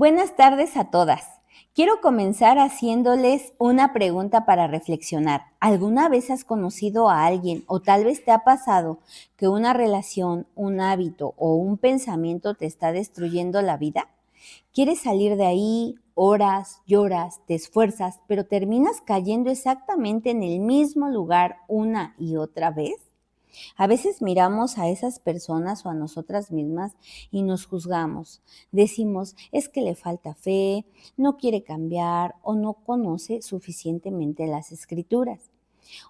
Buenas tardes a todas. Quiero comenzar haciéndoles una pregunta para reflexionar. ¿Alguna vez has conocido a alguien o tal vez te ha pasado que una relación, un hábito o un pensamiento te está destruyendo la vida? ¿Quieres salir de ahí? Oras, lloras, te esfuerzas, pero terminas cayendo exactamente en el mismo lugar una y otra vez. A veces miramos a esas personas o a nosotras mismas y nos juzgamos. Decimos, es que le falta fe, no quiere cambiar o no conoce suficientemente las escrituras.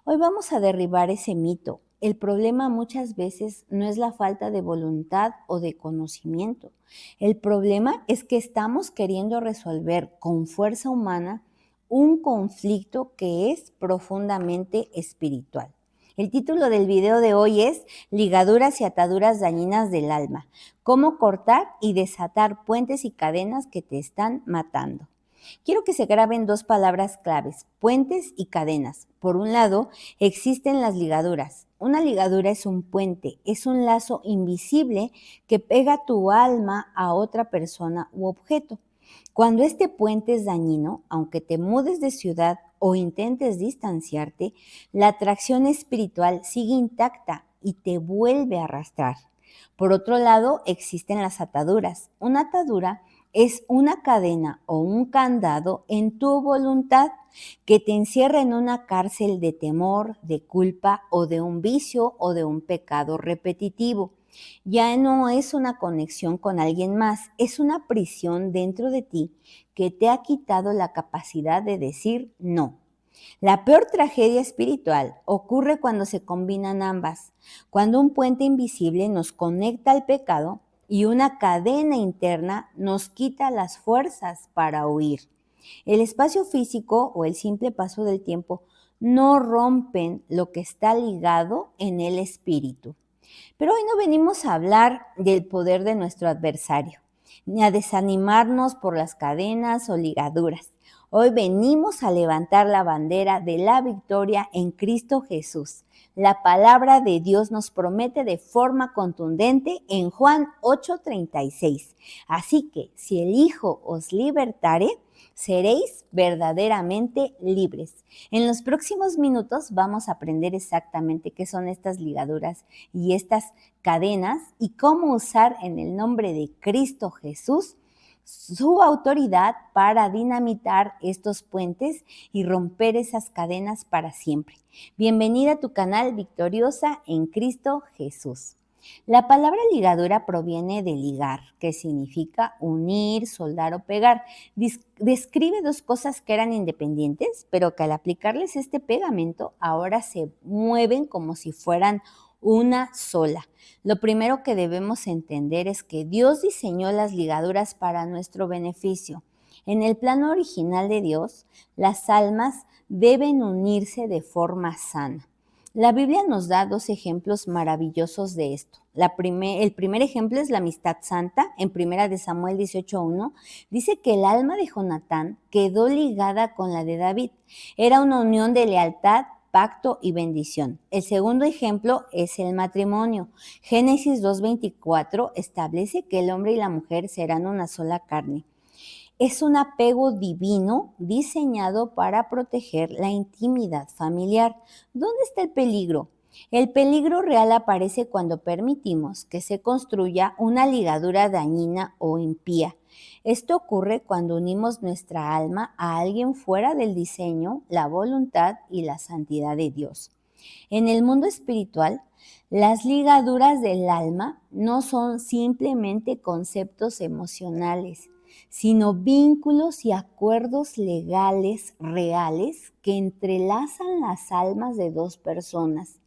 Hoy vamos a derribar ese mito. El problema muchas veces no es la falta de voluntad o de conocimiento. El problema es que estamos queriendo resolver con fuerza humana un conflicto que es profundamente espiritual. El título del video de hoy es Ligaduras y ataduras dañinas del alma. Cómo cortar y desatar puentes y cadenas que te están matando. Quiero que se graben dos palabras claves, puentes y cadenas. Por un lado, existen las ligaduras. Una ligadura es un puente, es un lazo invisible que pega tu alma a otra persona u objeto. Cuando este puente es dañino, aunque te mudes de ciudad o intentes distanciarte, la atracción espiritual sigue intacta y te vuelve a arrastrar. Por otro lado, existen las ataduras. Una atadura es una cadena o un candado en tu voluntad que te encierra en una cárcel de temor, de culpa o de un vicio o de un pecado repetitivo. Ya no es una conexión con alguien más, es una prisión dentro de ti que te ha quitado la capacidad de decir no. La peor tragedia espiritual ocurre cuando se combinan ambas, cuando un puente invisible nos conecta al pecado y una cadena interna nos quita las fuerzas para huir. El espacio físico o el simple paso del tiempo no rompen lo que está ligado en el espíritu. Pero hoy no venimos a hablar del poder de nuestro adversario, ni a desanimarnos por las cadenas o ligaduras. Hoy venimos a levantar la bandera de la victoria en Cristo Jesús. La palabra de Dios nos promete de forma contundente en Juan 8:36. Así que si el Hijo os libertare, seréis verdaderamente libres. En los próximos minutos vamos a aprender exactamente qué son estas ligaduras y estas cadenas y cómo usar en el nombre de Cristo Jesús su autoridad para dinamitar estos puentes y romper esas cadenas para siempre. Bienvenida a tu canal Victoriosa en Cristo Jesús. La palabra ligadura proviene de ligar, que significa unir, soldar o pegar. Describe dos cosas que eran independientes, pero que al aplicarles este pegamento ahora se mueven como si fueran una sola. Lo primero que debemos entender es que Dios diseñó las ligaduras para nuestro beneficio. En el plano original de Dios, las almas deben unirse de forma sana. La Biblia nos da dos ejemplos maravillosos de esto. El primer ejemplo es la amistad santa. En 1 de Samuel 18:1 dice que el alma de Jonatán quedó ligada con la de David. Era una unión de lealtad, pacto y bendición. El segundo ejemplo es el matrimonio. Génesis 2:24 establece que el hombre y la mujer serán una sola carne. Es un apego divino diseñado para proteger la intimidad familiar. ¿Dónde está el peligro? El peligro real aparece cuando permitimos que se construya una ligadura dañina o impía. Esto ocurre cuando unimos nuestra alma a alguien fuera del diseño, la voluntad y la santidad de Dios. En el mundo espiritual, las ligaduras del alma no son simplemente conceptos emocionales, sino vínculos y acuerdos legales reales que entrelazan las almas de dos personas.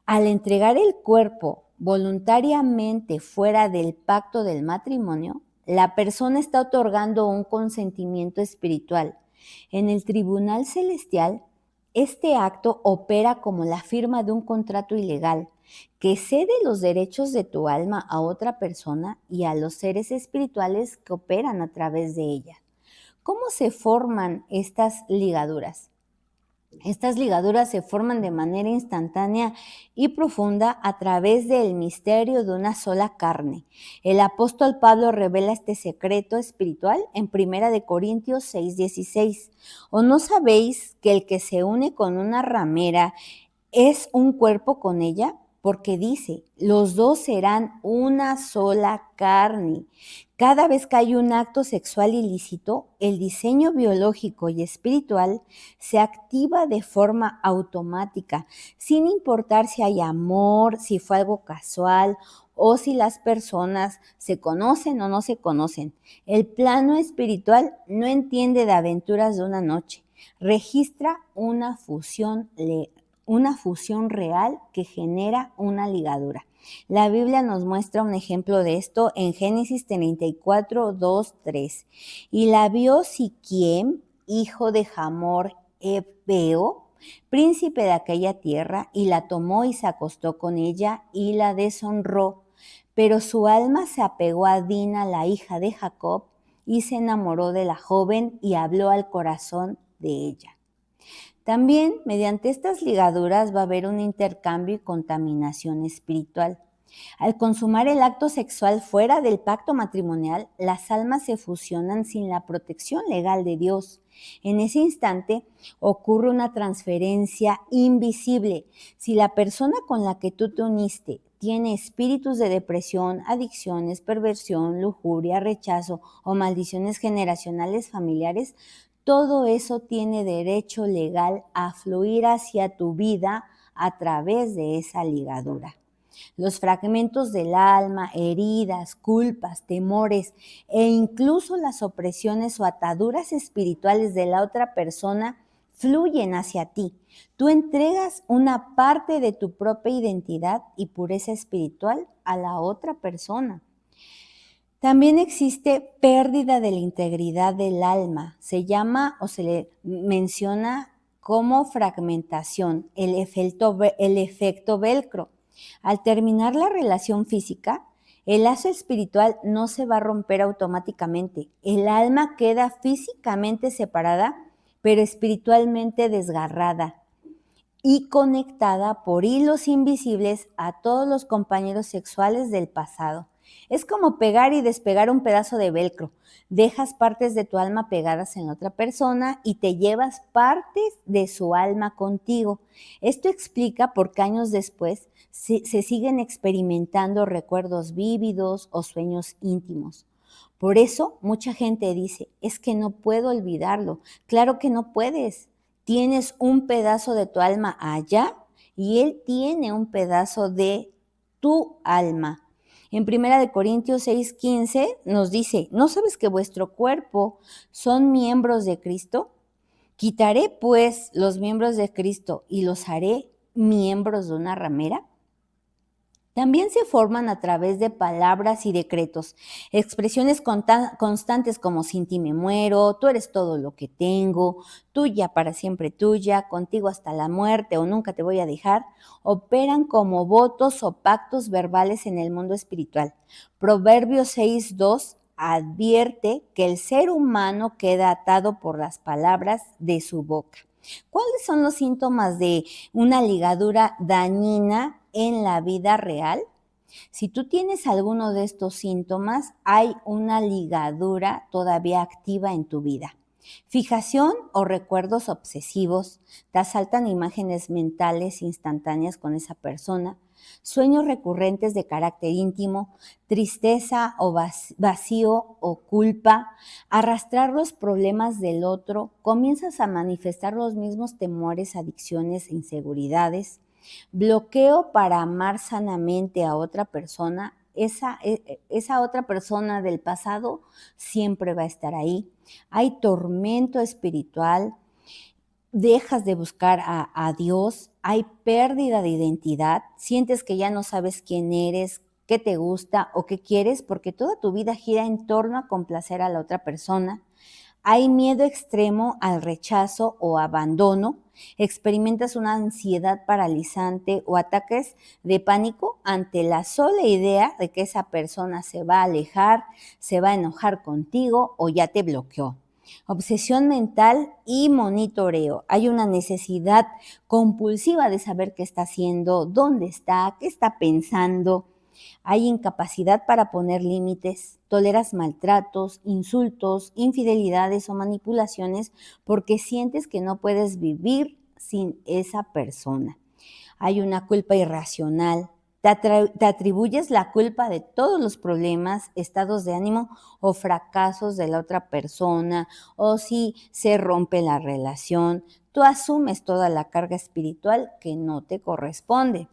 Al entregar el cuerpo voluntariamente fuera del pacto del matrimonio, la persona está otorgando un consentimiento espiritual. En el tribunal celestial, este acto opera como la firma de un contrato ilegal que cede los derechos de tu alma a otra persona y a los seres espirituales que operan a través de ella. ¿Cómo se forman estas ligaduras? Estas ligaduras se forman de manera instantánea y profunda a través del misterio de una sola carne. El apóstol Pablo revela este secreto espiritual en 1 Corintios 6:16. ¿O no sabéis que el que se une con una ramera es un cuerpo con ella? Porque dice, los dos serán una sola carne. Cada vez que hay un acto sexual ilícito, el diseño biológico y espiritual se activa de forma automática, sin importar si hay amor, si fue algo casual o si las personas se conocen o no se conocen. El plano espiritual no entiende de aventuras de una noche, registra una fusión real que genera una ligadura. La Biblia nos muestra un ejemplo de esto en Génesis 34, 2, 3. Y la vio Siquem, hijo de Hamor Ebeo, príncipe de aquella tierra, y la tomó y se acostó con ella y la deshonró. Pero su alma se apegó a Dina, la hija de Jacob, y se enamoró de la joven y habló al corazón de ella. También, mediante estas ligaduras va a haber un intercambio y contaminación espiritual. Al consumar el acto sexual fuera del pacto matrimonial, las almas se fusionan sin la protección legal de Dios. En ese instante ocurre una transferencia invisible. Si la persona con la que tú te uniste tiene espíritus de depresión, adicciones, perversión, lujuria, rechazo o maldiciones generacionales familiares, todo eso tiene derecho legal a fluir hacia tu vida a través de esa ligadura. Los fragmentos del alma, heridas, culpas, temores e incluso las opresiones o ataduras espirituales de la otra persona fluyen hacia ti. Tú entregas una parte de tu propia identidad y pureza espiritual a la otra persona. También existe pérdida de la integridad del alma. Se llama o se le menciona como fragmentación, el efecto velcro. Al terminar la relación física, el lazo espiritual no se va a romper automáticamente. El alma queda físicamente separada, pero espiritualmente desgarrada y conectada por hilos invisibles a todos los compañeros sexuales del pasado. Es como pegar y despegar un pedazo de velcro. Dejas partes de tu alma pegadas en otra persona y te llevas partes de su alma contigo. Esto explica por qué años después se siguen experimentando recuerdos vívidos o sueños íntimos. Por eso mucha gente dice, es que no puedo olvidarlo. Claro que no puedes. Tienes un pedazo de tu alma allá y él tiene un pedazo de tu alma. En 1 Corintios 6:15 nos dice, ¿no sabes que vuestro cuerpo son miembros de Cristo? ¿Quitaré pues los miembros de Cristo y los haré miembros de una ramera? También se forman a través de palabras y decretos, expresiones constantes como sin ti me muero, tú eres todo lo que tengo, tuya para siempre tuya, contigo hasta la muerte o nunca te voy a dejar, operan como votos o pactos verbales en el mundo espiritual. Proverbios 6:2 advierte que el ser humano queda atado por las palabras de su boca. ¿Cuáles son los síntomas de una ligadura dañina en la vida real? Si tú tienes alguno de estos síntomas, hay una ligadura todavía activa en tu vida. Fijación o recuerdos obsesivos, te asaltan imágenes mentales instantáneas con esa persona, sueños recurrentes de carácter íntimo, tristeza o vacío o culpa, arrastrar los problemas del otro, comienzas a manifestar los mismos temores, adicciones e inseguridades, bloqueo para amar sanamente a otra persona. Esa otra persona del pasado siempre va a estar ahí. Hay tormento espiritual, dejas de buscar a Dios, hay pérdida de identidad, sientes que ya no sabes quién eres, qué te gusta o qué quieres, porque toda tu vida gira en torno a complacer a la otra persona. Hay miedo extremo al rechazo o abandono, experimentas una ansiedad paralizante o ataques de pánico ante la sola idea de que esa persona se va a alejar, se va a enojar contigo o ya te bloqueó. Obsesión mental y monitoreo. Hay una necesidad compulsiva de saber qué está haciendo, dónde está, qué está pensando. Hay incapacidad para poner límites, toleras maltratos, insultos, infidelidades o manipulaciones porque sientes que no puedes vivir sin esa persona. Hay una culpa irracional. Te atribuyes la culpa de todos los problemas, estados de ánimo o fracasos de la otra persona, o si se rompe la relación. Tú asumes toda la carga espiritual que no te corresponde.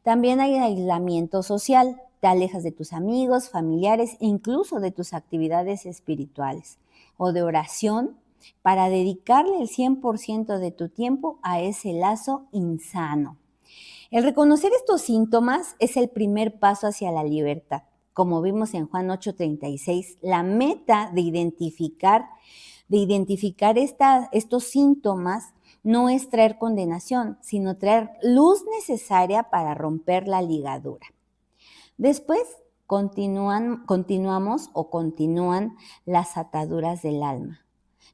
También hay aislamiento social. Te alejas de tus amigos, familiares e incluso de tus actividades espirituales o de oración para dedicarle el 100% de tu tiempo a ese lazo insano. El reconocer estos síntomas es el primer paso hacia la libertad. Como vimos en Juan 8:36, la meta de identificar estos síntomas no es traer condenación, sino traer luz necesaria para romper la ligadura. Después continúan las ataduras del alma.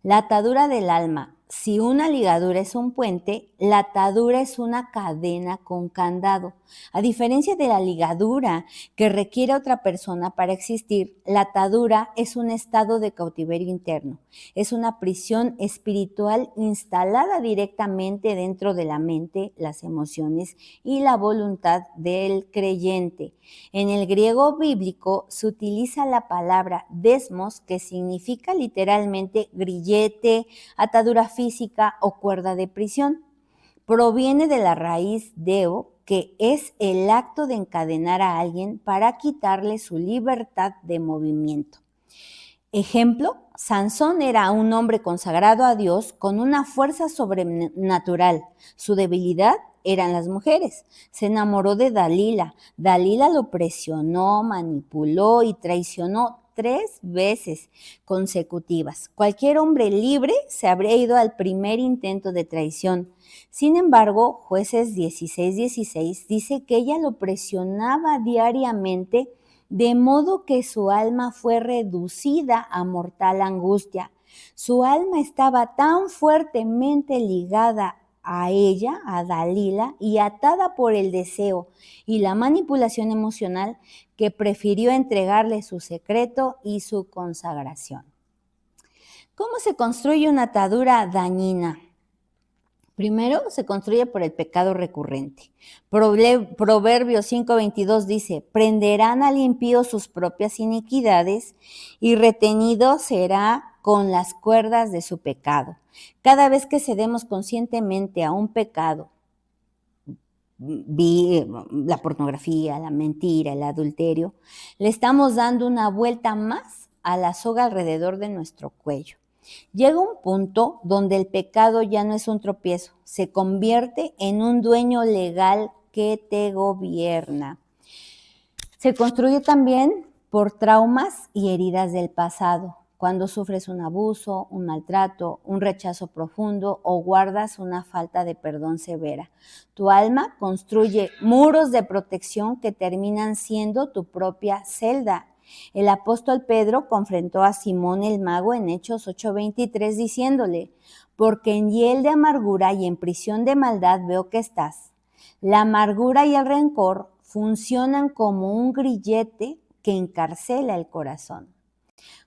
La atadura del alma, si una ligadura es un puente, la atadura es una cadena con candado. A diferencia de la ligadura que requiere otra persona para existir, la atadura es un estado de cautiverio interno. Es una prisión espiritual instalada directamente dentro de la mente, las emociones y la voluntad del creyente. En el griego bíblico se utiliza la palabra desmos, que significa literalmente grillete, atadura física o cuerda de prisión. Proviene de la raíz deo, que es el acto de encadenar a alguien para quitarle su libertad de movimiento. Ejemplo, Sansón era un hombre consagrado a Dios con una fuerza sobrenatural. Su debilidad eran las mujeres. Se enamoró de Dalila. Dalila lo presionó, manipuló y traicionó 3 veces consecutivas. Cualquier hombre libre se habría ido al primer intento de traición. Sin embargo, Jueces 16:16 dice que ella lo presionaba diariamente, de modo que su alma fue reducida a mortal angustia. Su alma estaba tan fuertemente ligada a ella, a Dalila, y atada por el deseo y la manipulación emocional, que prefirió entregarle su secreto y su consagración. ¿Cómo se construye una atadura dañina? Primero, se construye por el pecado recurrente. Proverbios 5:22 dice: prenderán al impío sus propias iniquidades y retenido será con las cuerdas de su pecado. Cada vez que cedemos conscientemente a un pecado, la pornografía, la mentira, el adulterio, le estamos dando una vuelta más a la soga alrededor de nuestro cuello. Llega un punto donde el pecado ya no es un tropiezo, se convierte en un dueño legal que te gobierna. Se construye también por traumas y heridas del pasado, cuando sufres un abuso, un maltrato, un rechazo profundo o guardas una falta de perdón severa. Tu alma construye muros de protección que terminan siendo tu propia celda. El apóstol Pedro confrontó a Simón el mago en Hechos 8:23 diciéndole: porque en hiel de amargura y en prisión de maldad veo que estás. La amargura y el rencor funcionan como un grillete que encarcela el corazón.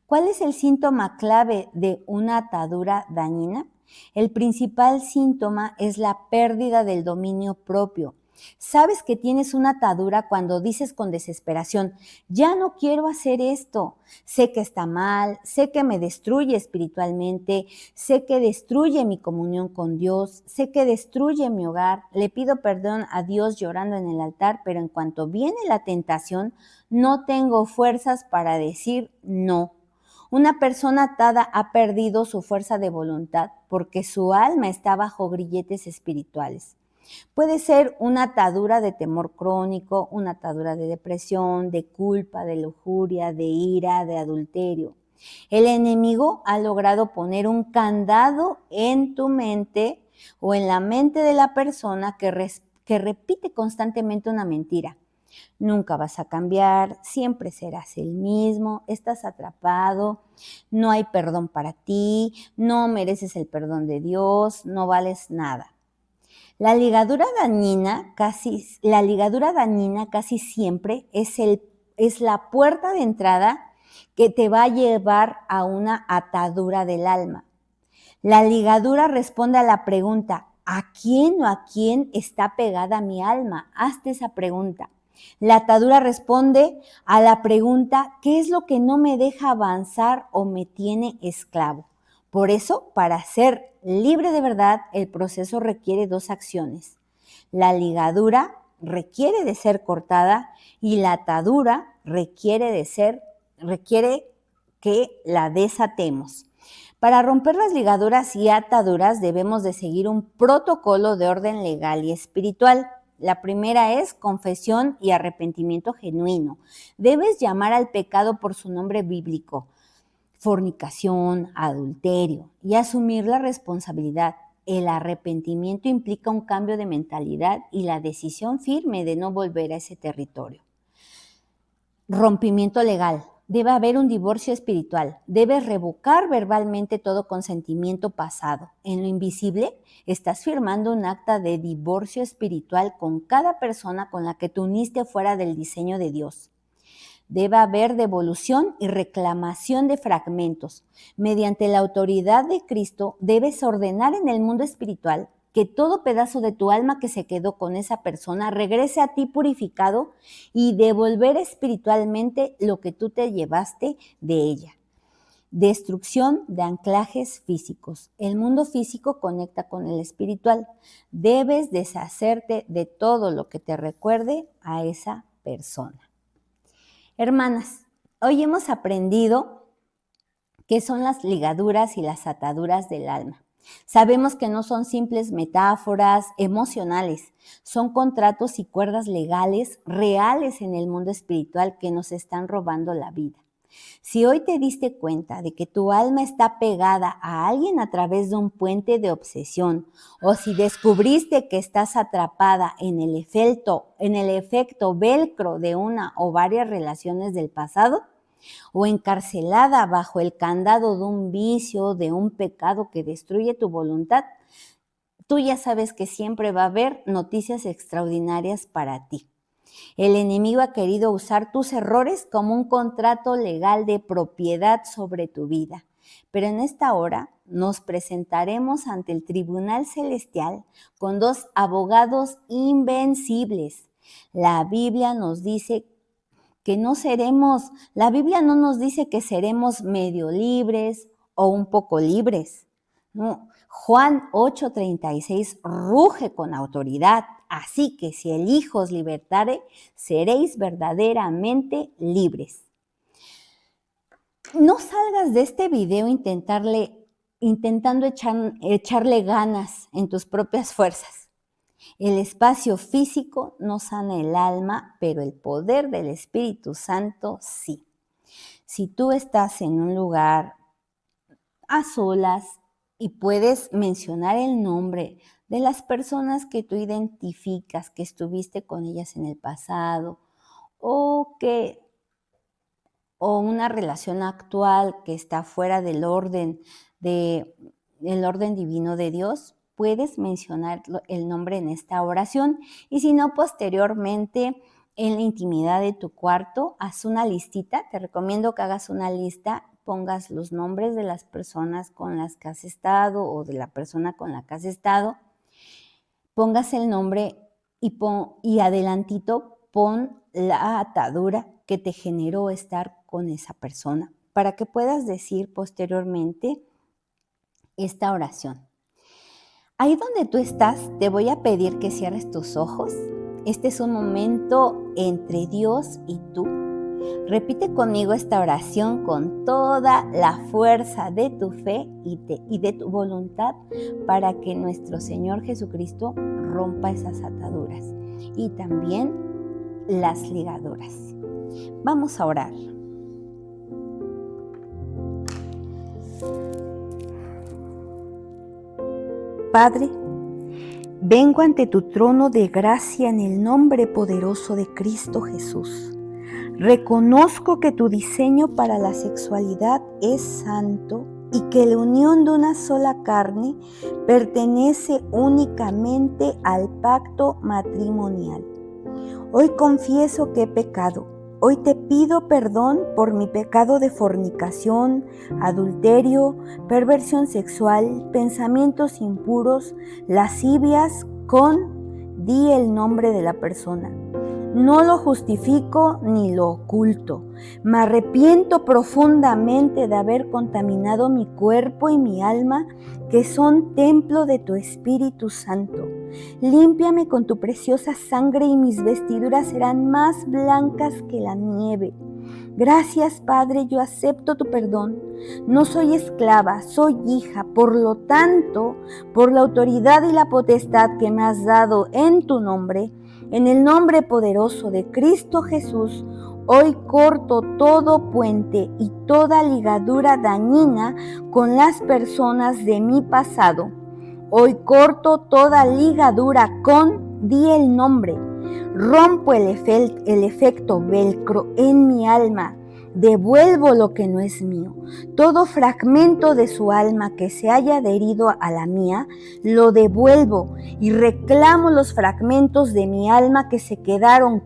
¿Cuál es el síntoma clave de una atadura dañina? El principal síntoma es la pérdida del dominio propio. Sabes que tienes una atadura cuando dices con desesperación: ya no quiero hacer esto, sé que está mal, sé que me destruye espiritualmente, sé que destruye mi comunión con Dios, sé que destruye mi hogar, le pido perdón a Dios llorando en el altar, pero en cuanto viene la tentación, no tengo fuerzas para decir no. Una persona atada ha perdido su fuerza de voluntad porque su alma está bajo grilletes espirituales. Puede ser una atadura de temor crónico, una atadura de depresión, de culpa, de lujuria, de ira, de adulterio. El enemigo ha logrado poner un candado en tu mente o en la mente de la persona que repite constantemente una mentira. Nunca vas a cambiar, siempre serás el mismo, estás atrapado, no hay perdón para ti, no mereces el perdón de Dios, no vales nada. La ligadura dañina casi siempre es la puerta de entrada que te va a llevar a una atadura del alma. La ligadura responde a la pregunta, ¿a quién o a quién está pegada mi alma? Hazte esa pregunta. La atadura responde a la pregunta, ¿qué es lo que no me deja avanzar o me tiene esclavo? Por eso, para ser libre de verdad, el proceso requiere 2 acciones. La ligadura requiere de ser cortada y la atadura requiere que la desatemos. Para romper las ligaduras y ataduras debemos de seguir un protocolo de orden legal y espiritual. La primera es confesión y arrepentimiento genuino. Debes llamar al pecado por su nombre bíblico, fornicación, adulterio, y asumir la responsabilidad. El arrepentimiento implica un cambio de mentalidad y la decisión firme de no volver a ese territorio. Rompimiento legal. Debe haber un divorcio espiritual. Debes revocar verbalmente todo consentimiento pasado. En lo invisible, estás firmando un acta de divorcio espiritual con cada persona con la que te uniste fuera del diseño de Dios. Debe haber devolución y reclamación de fragmentos. Mediante la autoridad de Cristo, debes ordenar en el mundo espiritual que todo pedazo de tu alma que se quedó con esa persona regrese a ti purificado y devolver espiritualmente lo que tú te llevaste de ella. Destrucción de anclajes físicos. El mundo físico conecta con el espiritual. Debes deshacerte de todo lo que te recuerde a esa persona. Hermanas, hoy hemos aprendido qué son las ligaduras y las ataduras del alma. Sabemos que no son simples metáforas emocionales, son contratos y cuerdas legales reales en el mundo espiritual que nos están robando la vida. Si hoy te diste cuenta de que tu alma está pegada a alguien a través de un puente de obsesión, o si descubriste que estás atrapada en el efecto velcro de una o varias relaciones del pasado, o encarcelada bajo el candado de un vicio, de un pecado que destruye tu voluntad, tú ya sabes que siempre va a haber noticias extraordinarias para ti. El enemigo ha querido usar tus errores como un contrato legal de propiedad sobre tu vida. Pero en esta hora nos presentaremos ante el tribunal celestial con 2 abogados invencibles. La Biblia no nos dice que seremos medio libres o un poco libres. No. Juan 8:36 ruge con autoridad. Así que si el Hijo os libertare, seréis verdaderamente libres. No salgas de este video intentando echarle ganas en tus propias fuerzas. El espacio físico no sana el alma, pero el poder del Espíritu Santo sí. Si tú estás en un lugar a solas y puedes mencionar el nombre de las personas que tú identificas, que estuviste con ellas en el pasado, o una relación actual que está fuera del orden divino de Dios, puedes mencionar el nombre en esta oración. Y si no, posteriormente, en la intimidad de tu cuarto, haz una listita. Te recomiendo que hagas una lista, pongas los nombres de las personas con las que has estado o de la persona con la que has estado, pongas el nombre y adelantito pon la atadura que te generó estar con esa persona para que puedas decir posteriormente esta oración. Ahí donde tú estás, te voy a pedir que cierres tus ojos. Este es un momento entre Dios y tú. Repite conmigo esta oración con toda la fuerza de tu fe y de tu voluntad para que nuestro Señor Jesucristo rompa esas ataduras y también las ligaduras. Vamos a orar. Padre, Vengo ante tu trono de gracia en el nombre poderoso de Cristo Jesús. Reconozco que tu diseño para la sexualidad es santo y que la unión de una sola carne pertenece únicamente al pacto matrimonial. Hoy confieso que he pecado. Hoy te pido perdón por mi pecado de fornicación, adulterio, perversión sexual, pensamientos impuros, lascivias di el nombre de la persona. No lo justifico ni lo oculto. Me arrepiento profundamente de haber contaminado mi cuerpo y mi alma, que son templo de tu Espíritu Santo. Límpiame con tu preciosa sangre y mis vestiduras serán más blancas que la nieve. Gracias, Padre, yo acepto tu perdón. No soy esclava, soy hija. Por lo tanto, por la autoridad y la potestad que me has dado en tu nombre, en el nombre poderoso de Cristo Jesús, hoy corto todo puente y toda ligadura dañina con las personas de mi pasado. Hoy corto toda ligadura di el nombre. Rompo el efecto velcro en mi alma. Devuelvo lo que no es mío. Todo fragmento de su alma que se haya adherido a la mía, lo devuelvo y reclamo los fragmentos de mi alma que se quedaron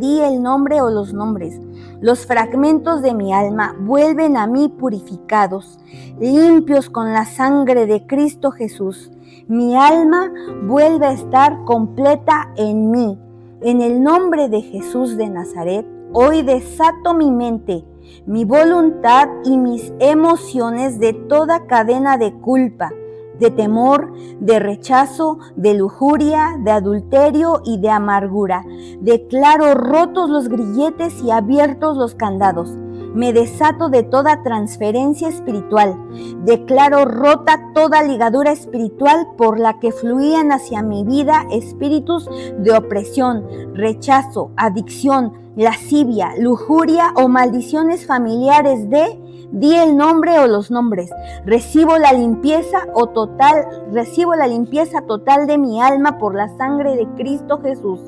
di el nombre o los nombres. Los fragmentos de mi alma vuelven a mí purificados, limpios con la sangre de Cristo Jesús. Mi alma vuelve a estar completa en mí. En el nombre de Jesús de Nazaret, hoy desato mi mente, mi voluntad y mis emociones de toda cadena de culpa, de temor, de rechazo, de lujuria, de adulterio y de amargura. Declaro rotos los grilletes y abiertos los candados. Me desato de toda transferencia espiritual. Declaro rota toda ligadura espiritual por la que fluían hacia mi vida espíritus de opresión, rechazo, adicción, lascivia, lujuria o maldiciones familiares di el nombre o los nombres. Recibo la limpieza total de mi alma por la sangre de Cristo Jesús.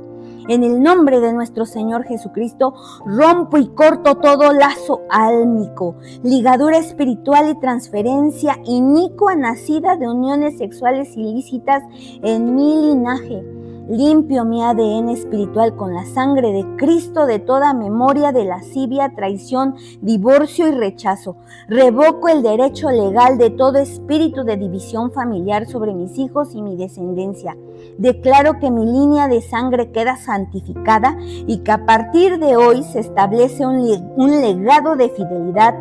En el nombre de nuestro Señor Jesucristo, rompo y corto todo lazo álmico, ligadura espiritual y transferencia inicua nacida de uniones sexuales ilícitas en mi linaje. Limpio mi ADN espiritual con la sangre de Cristo de toda memoria de lascivia, traición, divorcio y rechazo. Revoco el derecho legal de todo espíritu de división familiar sobre mis hijos y mi descendencia. Declaro que mi línea de sangre queda santificada y que a partir de hoy se establece un legado de fidelidad,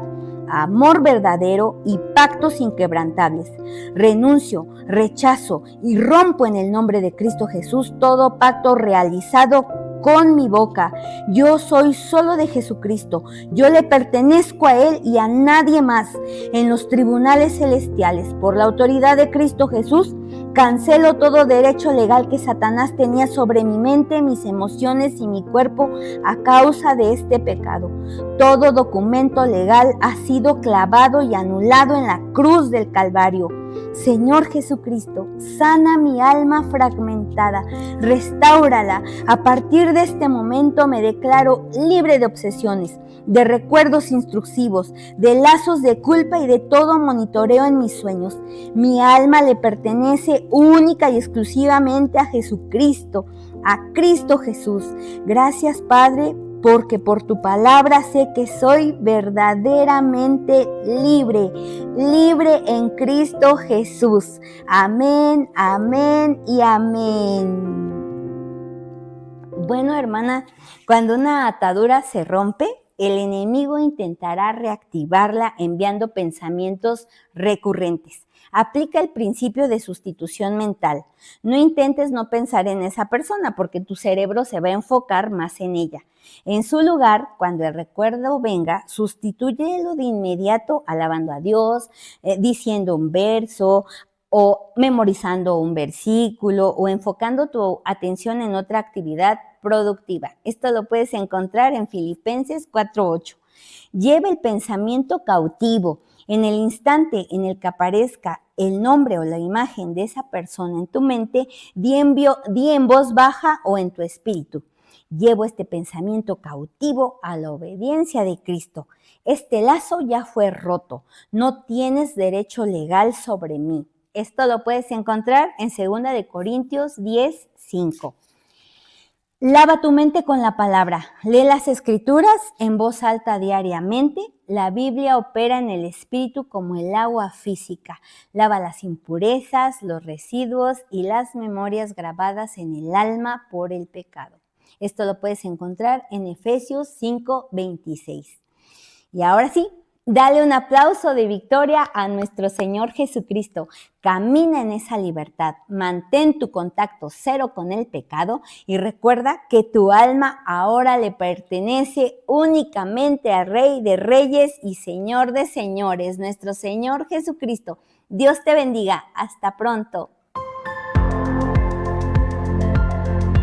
amor verdadero y pactos inquebrantables. Renuncio, rechazo y rompo en el nombre de Cristo Jesús todo pacto realizado con mi boca. Yo soy solo de Jesucristo. Yo le pertenezco a Él y a nadie más. En los tribunales celestiales, por la autoridad de Cristo Jesús, cancelo todo derecho legal que Satanás tenía sobre mi mente, mis emociones y mi cuerpo a causa de este pecado. Todo documento legal ha sido clavado y anulado en la cruz del Calvario. Señor Jesucristo, sana mi alma fragmentada, restáurala. A partir de este momento me declaro libre de obsesiones, de recuerdos intrusivos, de lazos de culpa y de todo monitoreo en mis sueños. Mi alma le pertenece única y exclusivamente a Jesucristo, a Cristo Jesús. Gracias, Padre, porque por tu palabra sé que soy verdaderamente libre, libre en Cristo Jesús. Amén, amén y amén. Bueno, hermana, cuando una atadura se rompe, el enemigo intentará reactivarla enviando pensamientos recurrentes. Aplica el principio de sustitución mental. No intentes no pensar en esa persona porque tu cerebro se va a enfocar más en ella. En su lugar, cuando el recuerdo venga, sustitúyelo de inmediato alabando a Dios, diciendo un verso o memorizando un versículo o enfocando tu atención en otra actividad productiva. Esto lo puedes encontrar en Filipenses 4:8. Lleva el pensamiento cautivo. En el instante en el que aparezca el nombre o la imagen de esa persona en tu mente, di en voz baja o en tu espíritu. Llevo este pensamiento cautivo a la obediencia de Cristo. Este lazo ya fue roto. No tienes derecho legal sobre mí. Esto lo puedes encontrar en 2 de Corintios 10:5. Lava tu mente con la palabra. Lee las escrituras en voz alta diariamente. La Biblia opera en el espíritu como el agua física. Lava las impurezas, los residuos y las memorias grabadas en el alma por el pecado. Esto lo puedes encontrar en Efesios 5:26. Y ahora sí, dale un aplauso de victoria a nuestro Señor Jesucristo. Camina en esa libertad, mantén tu contacto cero con el pecado y recuerda que tu alma ahora le pertenece únicamente al Rey de Reyes y Señor de Señores, nuestro Señor Jesucristo. Dios te bendiga. Hasta pronto.